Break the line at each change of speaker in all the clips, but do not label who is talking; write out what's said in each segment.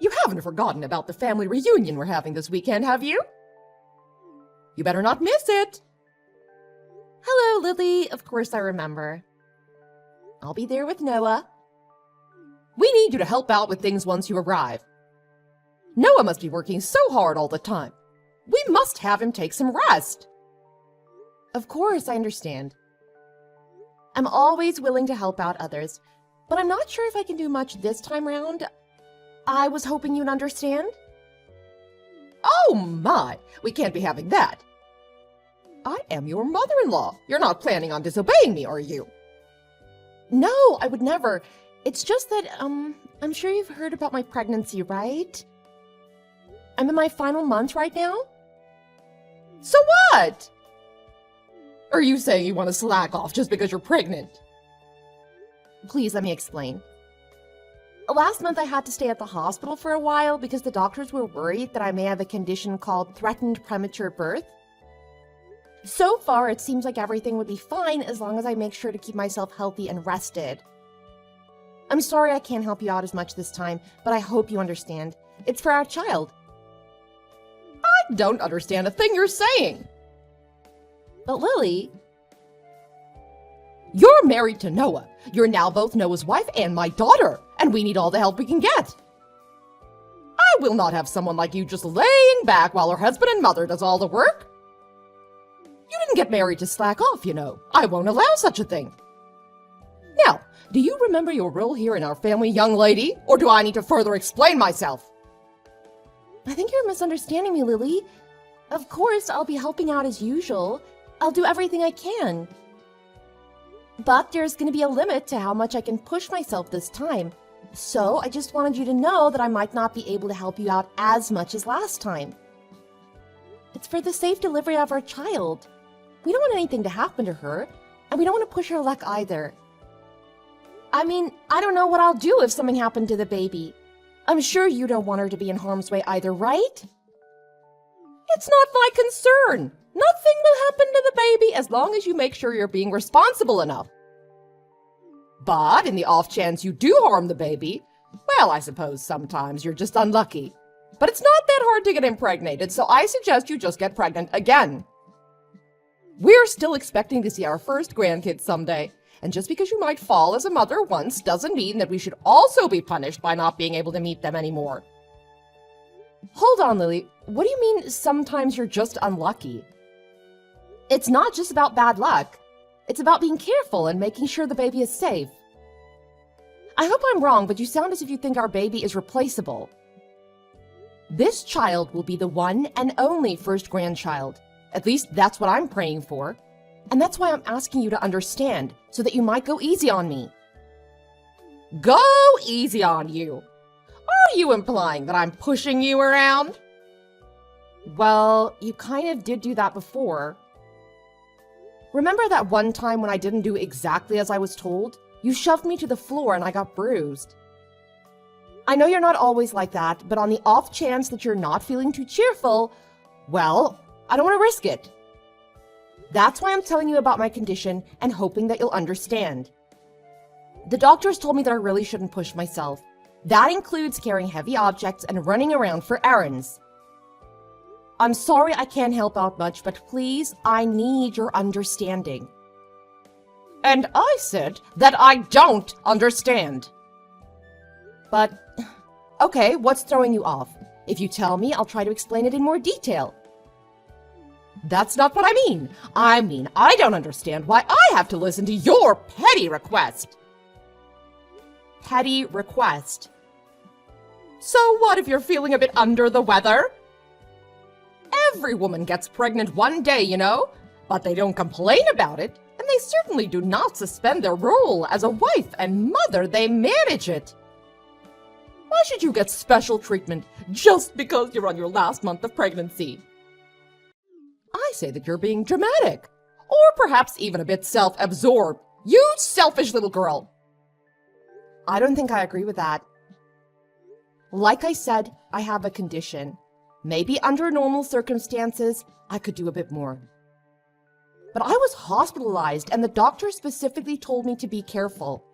You haven't forgotten about the family reunion we're having this weekend, have you? You better not miss it.
Hello, Lily. Of course I remember. I'll be there with Noah.
We need you to help out with things once you arrive. Noah must be working so hard all the time. We must have him take some rest.
Of course, I understand. I'm always willing to help out others, but I'm not sure if I can do much this time round. I was hoping you'd understand.
Oh my, we can't be having that. I am your mother-in-law. You're not planning on disobeying me, are you?
No, I would never. It's just that, I'm sure you've heard about my pregnancy, right? I'm in my final month right now.
So what? Are you saying you want to slack off just because you're pregnant?
Please, let me explain. Last month I had to stay at the hospital for a while because the doctors were worried that I may have a condition called threatened premature birth. So far, it seems like everything would be fine as long as I make sure to keep myself healthy and rested. I'm sorry I can't help you out as much this time, but I hope you understand. It's for our child.
I don't understand a thing you're saying.
But Lily...
You're married to Noah. You're now both Noah's wife and my daughter, and we need all the help we can get. I will not have someone like you just laying back while her husband and mother does all the work. You didn't get married to slack off, you know. I won't allow such a thing. Now, do you remember your role here in our family, young lady? Or do I need to further explain myself?
I think you're misunderstanding me, Lily. Of course, I'll be helping out as usual. I'll do everything I can. But there's going to be a limit to how much I can push myself this time. So I just wanted you to know that I might not be able to help you out as much as last time. It's for the safe delivery of our child. We don't want anything to happen to her, and we don't want to push her luck either. I mean, I don't know what I'll do if something happened to the baby. I'm sure you don't want her to be in harm's way either, right?
It's not my concern. Nothing will happen to the baby as long as you make sure you're being responsible enough. But in the off chance you do harm the baby, well, I suppose sometimes you're just unlucky. But it's not that hard to get impregnated, so I suggest you just get pregnant again. We're still expecting to see our first grandkids someday, and just because you might fall as a mother once doesn't mean that we should also be punished by not being able to meet them anymore.
Hold on, Lily. What do you mean sometimes you're just unlucky? It's not just about bad luck. It's about being careful and making sure the baby is safe. I hope I'm wrong, but you sound as if you think our baby is replaceable. This child will be the one and only first grandchild. At least that's what I'm praying for. And that's why I'm asking you to understand, so that you might go easy on me.
Go easy on you? Are you implying that I'm pushing you around?
Well, you kind of did do that before. Remember that one time when I didn't do exactly as I was told? You shoved me to the floor and I got bruised. I know you're not always like that, but on the off chance that you're not feeling too cheerful, well, I don't want to risk it. That's why I'm telling you about my condition and hoping that you'll understand. The doctors told me that I really shouldn't push myself. That includes carrying heavy objects and running around for errands. I'm sorry I can't help out much, but please, I need your understanding.
And I said that I don't understand.
But, okay, what's throwing you off? If you tell me, I'll try to explain it in more detail.
That's not what I mean. I mean, I don't understand why I have to listen to your petty request.
Petty request.
So what if you're feeling a bit under the weather? Every woman gets pregnant one day, you know, but they don't complain about it, and they certainly do not suspend their role as a wife and mother. They manage it. Why should you get special treatment just because you're on your last month of pregnancy? I say that you're being dramatic, or perhaps even a bit self-absorbed. You selfish little girl.
I don't think I agree with that. Like I said, I have a condition. Maybe under normal circumstances, I could do a bit more. But I was hospitalized, and the doctor specifically told me to be careful.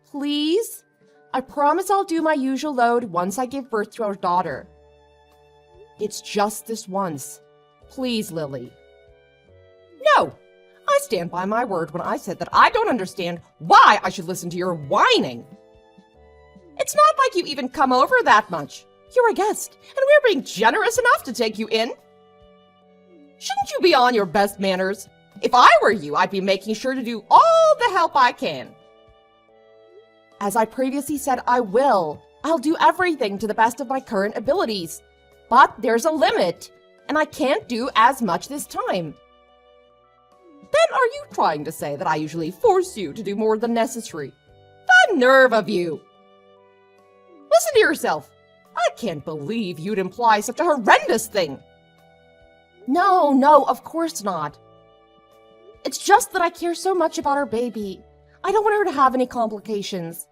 Please, I promise I'll do my usual load once I give birth to our daughter. It's just this once. Please, Lily.
No, I stand by my word when I said that I don't understand why I should listen to your whining. It's not like you even come over that much. You're a guest, and we're being generous enough to take you in. Shouldn't you be on your best manners? If I were you, I'd be making sure to do all the help I can.
As I previously said, I will. I'll do everything to the best of my current abilities. But there's a limit, and I can't do as much this time.
Then are you trying to say that I usually force you to do more than necessary? The nerve of you! Listen to yourself. I can't believe you'd imply such a horrendous thing.
No, of course not. It's just that I care so much about our baby. I don't want her to have any complications.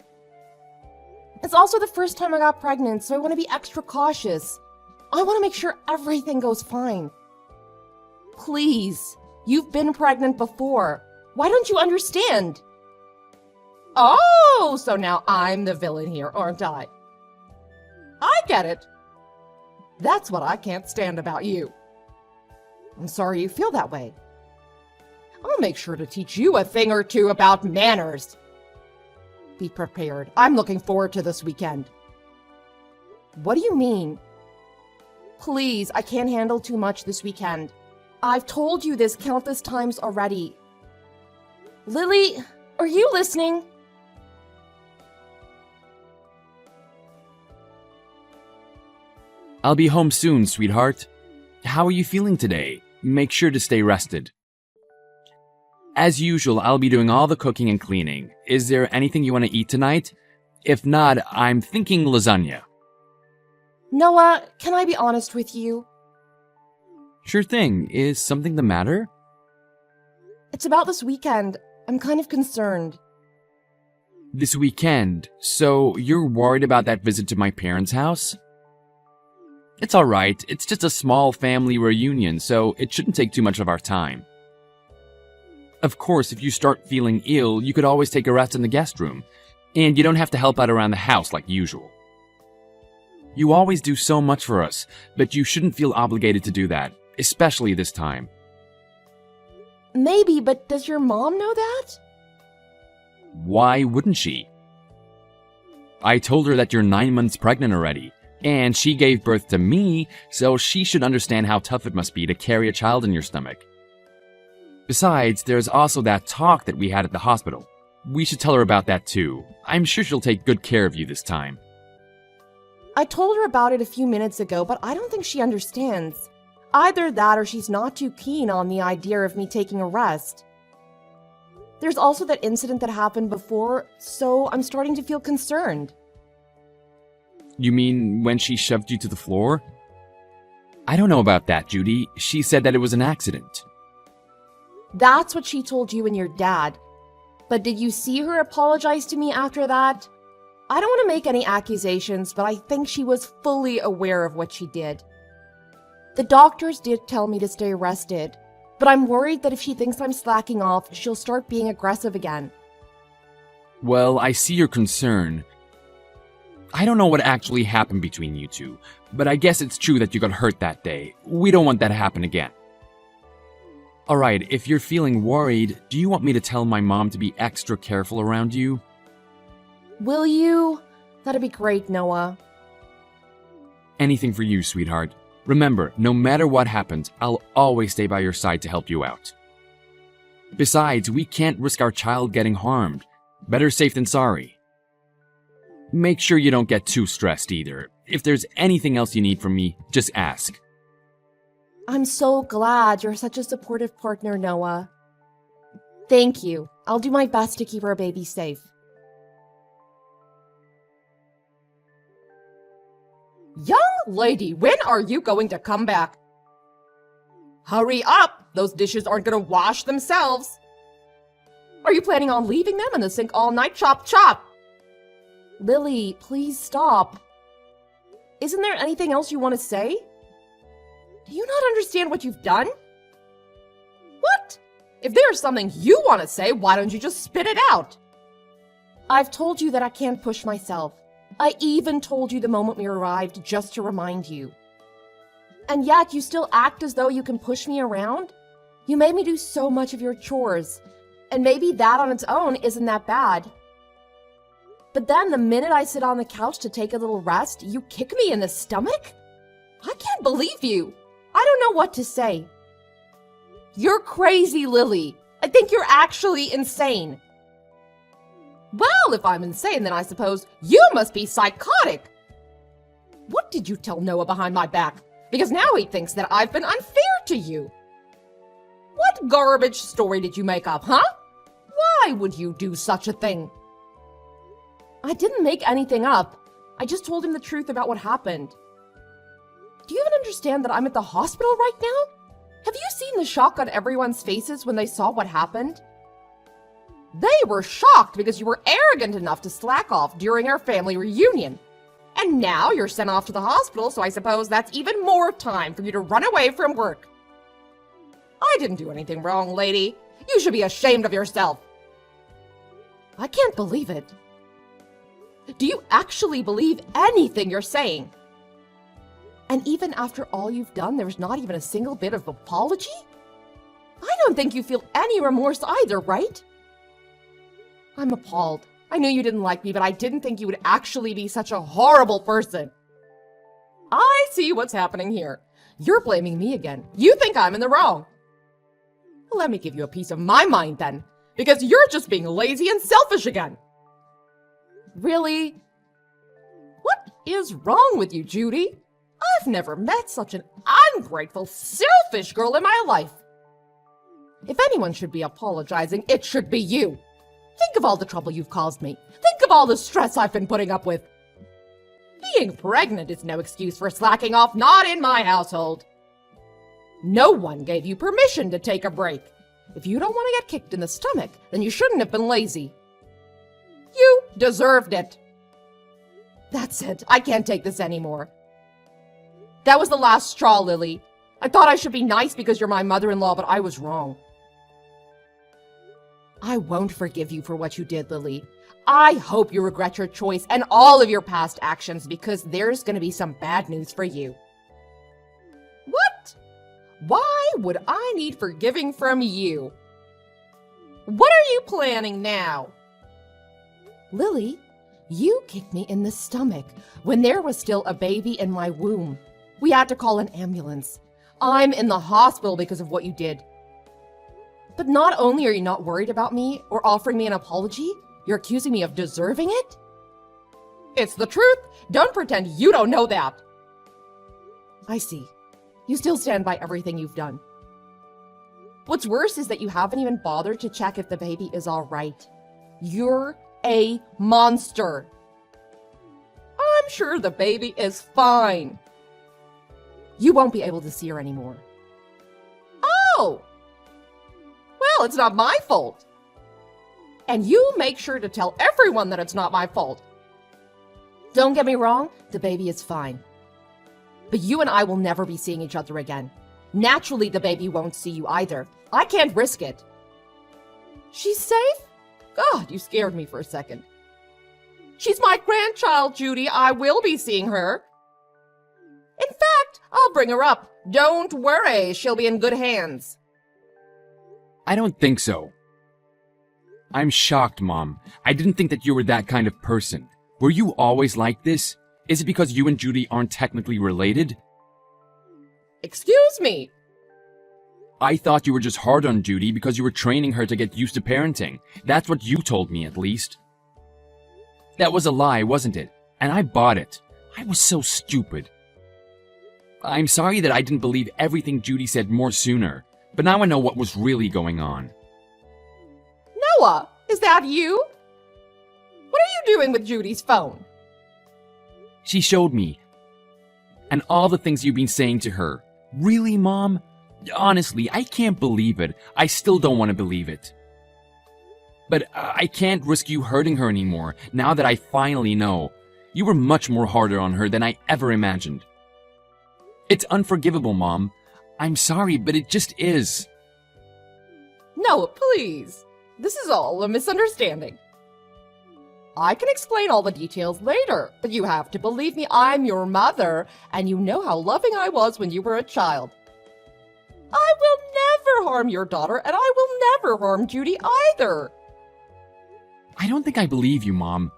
It's also the first time I got pregnant, so I want to be extra cautious. I want to make sure everything goes fine. Please, you've been pregnant before. Why don't you understand?
Oh, so now I'm the villain here, aren't I? I get it. That's what I can't stand about you. I'm sorry you feel that way. I'll make sure to teach you a thing or two about manners. Be prepared. I'm looking forward to this weekend.
What do you mean? Please, I can't handle too much this weekend. I've told you this countless times already. Lily, are you listening?
I'll be home soon, sweetheart. How are you feeling today? Make sure to stay rested. As usual, I'll be doing all the cooking and cleaning. Is there anything you want to eat tonight? If not, I'm thinking lasagna.
Noah, can I be honest with you?
Sure thing. Is something the matter?
It's about this weekend. I'm kind of concerned.
This weekend? So you're worried about that visit to my parents' house? It's alright. It's just a small family reunion, so it shouldn't take too much of our time. Of course, if you start feeling ill, you could always take a rest in the guest room, and you don't have to help out around the house like usual. You always do so much for us, but you shouldn't feel obligated to do that, especially this time.
Maybe, but does your mom know that?
Why wouldn't she? I told her that you're 9 months pregnant already, and she gave birth to me, so she should understand how tough it must be to carry a child in your stomach. Besides, there's also that talk that we had at the hospital. We should tell her about that too. I'm sure she'll take good care of you this time.
I told her about it a few minutes ago, but I don't think she understands. Either that or she's not too keen on the idea of me taking a rest. There's also that incident that happened before, so I'm starting to feel concerned.
You mean when she shoved you to the floor? I don't know about that, Judy. She said that it was an accident.
That's what she told you and your dad. But did you see her apologize to me after that? I don't want to make any accusations, but I think she was fully aware of what she did. The doctors did tell me to stay rested, but I'm worried that if she thinks I'm slacking off, she'll start being aggressive again.
Well, I see your concern. I don't know what actually happened between you two, but I guess it's true that you got hurt that day. We don't want that to happen again. Alright, if you're feeling worried, do you want me to tell my mom to be extra careful around you?
Will you? That'd be great, Noah.
Anything for you, sweetheart. Remember, no matter what happens, I'll always stay by your side to help you out. Besides, we can't risk our child getting harmed. Better safe than sorry. Make sure you don't get too stressed either. If there's anything else you need from me, just ask.
I'm so glad you're such a supportive partner, Noah. Thank you. I'll do my best to keep our baby safe.
Young lady, when are you going to come back? Hurry up! Those dishes aren't going to wash themselves. Are you planning on leaving them in the sink all night? Chop, chop!
Lily, please stop. Isn't there anything else you want to say?
Do you not understand what you've done? What? If there's something you want to say, why don't you just spit it out?
I've told you that I can't push myself. I even told you the moment we arrived just to remind you. And yet you still act as though you can push me around? You made me do so much of your chores, and maybe that on its own isn't that bad. But then the minute I sit on the couch to take a little rest, you kick me in the stomach? I can't believe you. I don't know what to say. You're crazy, Lily. I think you're actually insane. Well, if I'm insane, then I suppose you must be psychotic. What did you tell Noah behind my back? Because now he thinks that I've been unfair to you. What garbage story did you make up, huh? Why would you do such a thing? I didn't make anything up. I just told him the truth about what happened. Do you even understand that I'm at the hospital right now? Have you seen the shock on everyone's faces when they saw what happened? They were shocked because you were arrogant enough to slack off during our family reunion. And now you're sent off to the hospital, so I suppose that's even more time for you to run away from work. I didn't do anything wrong, lady. You should be ashamed of yourself. I can't believe it. Do you actually believe anything you're saying? And even after all you've done, there's not even a single bit of apology? I don't think you feel any remorse either, right? I'm appalled. I knew you didn't like me, but I didn't think you would actually be such a horrible person. I see what's happening here. You're blaming me again. You think I'm in the wrong. Let me give you a piece of my mind then, because you're just being lazy and selfish again. Really? What is wrong with you, Judy? I've never met such an ungrateful, selfish girl in my life. If anyone should be apologizing, it should be you. Think of all the trouble you've caused me. Think of all the stress I've been putting up with. Being pregnant is no excuse for slacking off, not in my household. No one gave you permission to take a break. If you don't want to get kicked in the stomach, then you shouldn't have been lazy. You deserved it. That's it. I can't take this anymore. That was the last straw, Lily. I thought I should be nice because you're my mother-in-law, but I was wrong. I won't forgive you for what you did, Lily. I hope you regret your choice and all of your past actions because there's going to be some bad news for you. What? Why would I need forgiving from you? What are you planning now? Lily, you kicked me in the stomach when there was still a baby in my womb. We had to call an ambulance. I'm in the hospital because of what you did. But not only are you not worried about me or offering me an apology, you're accusing me of deserving it? It's the truth. Don't pretend you don't know that. I see. You still stand by everything you've done. What's worse is that you haven't even bothered to check if the baby is all right. You're a monster. I'm sure the baby is fine. You won't be able to see her anymore. Oh! Well, it's not my fault. And you make sure to tell everyone that it's not my fault. Don't get me wrong, the baby is fine. But you and I will never be seeing each other again. Naturally, the baby won't see you either. I can't risk it. She's safe? God, you scared me for a second. She's my grandchild, Judy. I will be seeing her. In fact, I'll bring her up. Don't worry, she'll be in good hands.
I don't think so. I'm shocked, Mom. I didn't think that you were that kind of person. Were you always like this? Is it because you and Judy aren't technically related?
Excuse me.
I thought you were just hard on Judy because you were training her to get used to parenting. That's what you told me, at least. That was a lie, wasn't it? And I bought it. I was so stupid. I'm sorry that I didn't believe everything Judy said more sooner, but now I know what was really going on.
Noah, is that you? What are you doing with Judy's phone?
She showed me. And all the things you've been saying to her. Really, Mom? Honestly, I can't believe it. I still don't want to believe it. But I can't risk you hurting her anymore, now that I finally know. You were much more harder on her than I ever imagined. It's unforgivable, Mom. I'm sorry, but it just is.
Noah, please. This is all a misunderstanding. I can explain all the details later, but you have to believe me, I'm your mother, and you know how loving I was when you were a child. I will never harm your daughter, and I will never harm Judy either.
I don't think I believe you, Mom.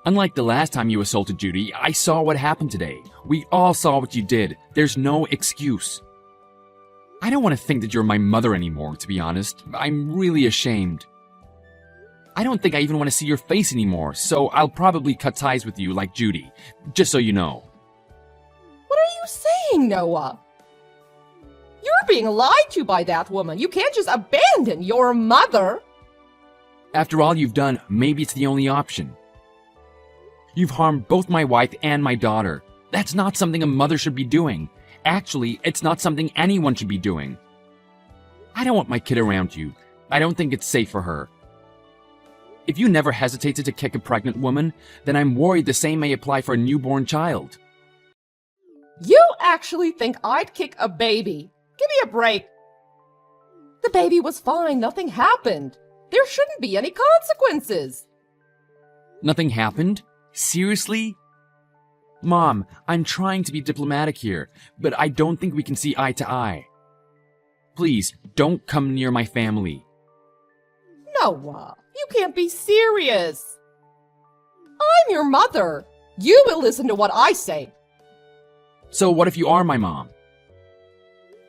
Unlike the last time you assaulted Judy, I saw what happened today. We all saw what you did. There's no excuse. I don't want to think that you're my mother anymore, to be honest. I'm really ashamed. I don't think I even want to see your face anymore, so I'll probably cut ties with you like Judy, just so you know.
What are you saying, Noah? You're being lied to by that woman. You can't just abandon your mother.
After all you've done, maybe it's the only option. You've harmed both my wife and my daughter. That's not something a mother should be doing. Actually, it's not something anyone should be doing. I don't want my kid around you. I don't think it's safe for her. If you never hesitated to kick a pregnant woman, then I'm worried the same may apply for a newborn child.
You actually think I'd kick a baby? Give me a break. The baby was fine. Nothing happened. There shouldn't be any consequences.
Nothing happened? Seriously? Mom, I'm trying to be diplomatic here, but I don't think we can see eye to eye. Please, don't come near my family.
Noah, you can't be serious. I'm your mother. You will listen to what I say.
So what if you are my mom?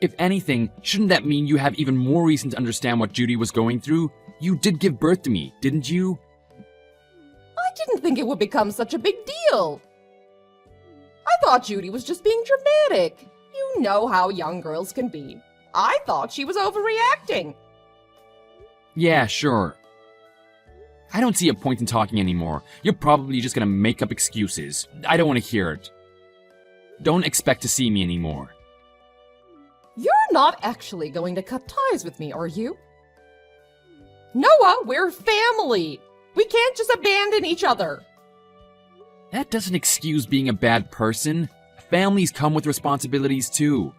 If anything, shouldn't that mean you have even more reason to understand what Judy was going through? You did give birth to me, didn't you?
I didn't think it would become such a big deal. I thought Judy was just being dramatic. You know how young girls can be. I thought she was overreacting.
Yeah, sure. I don't see a point in talking anymore. You're probably just gonna make up excuses. I don't want to hear it. Don't expect to see me anymore.
You're not actually going to cut ties with me, are you? Noah, we're family. We can't just abandon each other.
That doesn't excuse being a bad person. Families come with responsibilities too.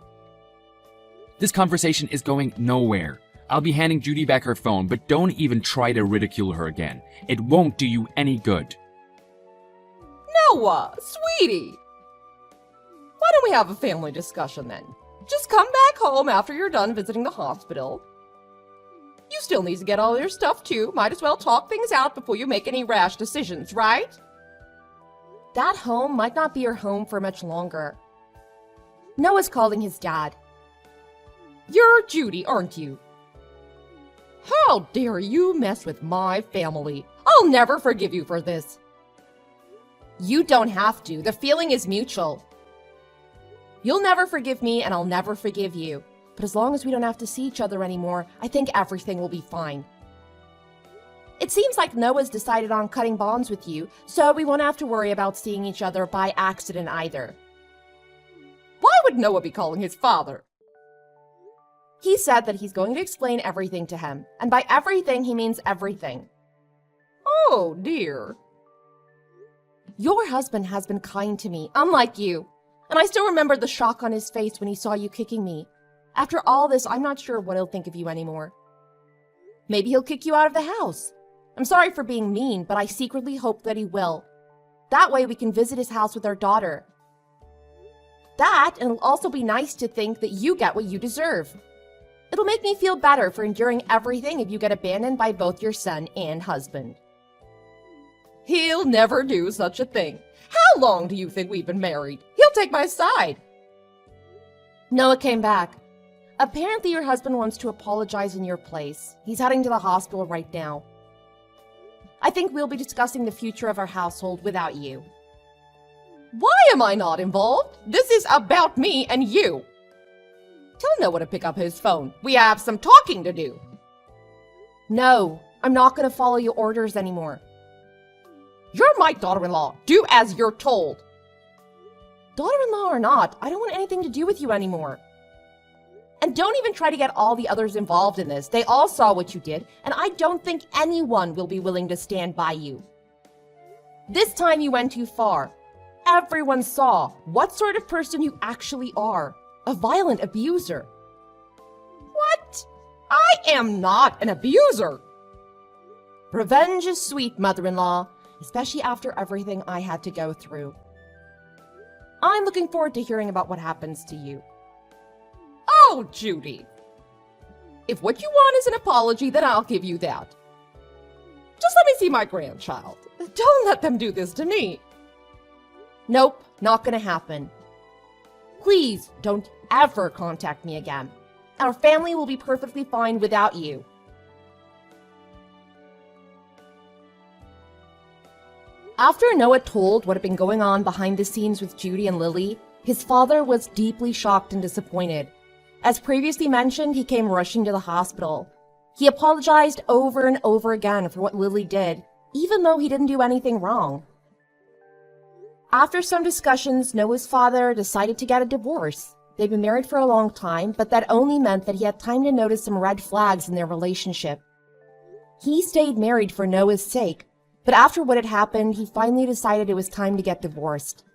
This conversation is going nowhere. I'll be handing Judy back her phone, but don't even try to ridicule her again. It won't do you any good.
Noah, sweetie. Why don't we have a family discussion then? Just come back home after you're done visiting the hospital. You still need to get all your stuff too. Might as well talk things out before you make any rash decisions, right?
That home might not be your home for much longer. Noah's calling his dad.
You're Judy, aren't you? How dare you mess with my family? I'll never forgive you for this.
You don't have to. The feeling is mutual. You'll never forgive me, and I'll never forgive you. But as long as we don't have to see each other anymore, I think everything will be fine. It seems like Noah's decided on cutting bonds with you, so we won't have to worry about seeing each other by accident either.
Why would Noah be calling his father?
He said that he's going to explain everything to him, and by everything he means everything.
Oh, dear.
Your husband has been kind to me, unlike you. And I still remember the shock on his face when he saw you kicking me. After all this, I'm not sure what he'll think of you anymore. Maybe he'll kick you out of the house. I'm sorry for being mean, but I secretly hope that he will. That way we can visit his house with our daughter. That, and it'll also be nice to think that you get what you deserve. It'll make me feel better for enduring everything if you get abandoned by both your son and husband.
He'll never do such a thing. How long do you think we've been married? He'll take my side.
Noah came back. Apparently your husband wants to apologize in your place. He's heading to the hospital right now. I think we'll be discussing the future of our household without you.
Why am I not involved? This is about me and you. Tell Noah to pick up his phone. We have some talking to do.
No, I'm not going to follow your orders anymore.
You're my daughter-in-law. Do as you're told.
Daughter-in-law or not, I don't want anything to do with you anymore. And don't even try to get all the others involved in this. They all saw what you did, and I don't think anyone will be willing to stand by you. This time you went too far. Everyone saw what sort of person you actually are. A violent abuser.
What? I am not an abuser.
Revenge is sweet, mother-in-law, especially after everything I had to go through. I'm looking forward to hearing about what happens to you.
Oh, Judy. If what you want is an apology, then I'll give you that. Just let me see my grandchild. Don't let them do this to me.
Nope, not gonna happen. Please don't ever contact me again. Our family will be perfectly fine without you. After Noah told what had been going on behind the scenes with Judy and Lily, his father was deeply shocked and disappointed. As previously mentioned, he came rushing to the hospital. He apologized over and over again for what Lily did, even though he didn't do anything wrong. After some discussions, Noah's father decided to get a divorce. They'd been married for a long time, but that only meant that he had time to notice some red flags in their relationship. He stayed married for Noah's sake, but after what had happened, he finally decided it was time to get divorced.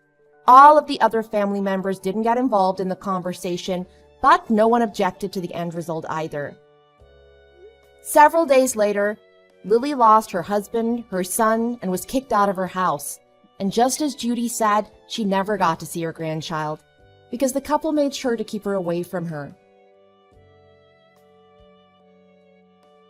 All of the other family members didn't get involved in the conversation, but no one objected to the end result either. Several days later, Lily lost her husband, her son, and was kicked out of her house. And just as Judy said, she never got to see her grandchild, because the couple made sure to keep her away from her.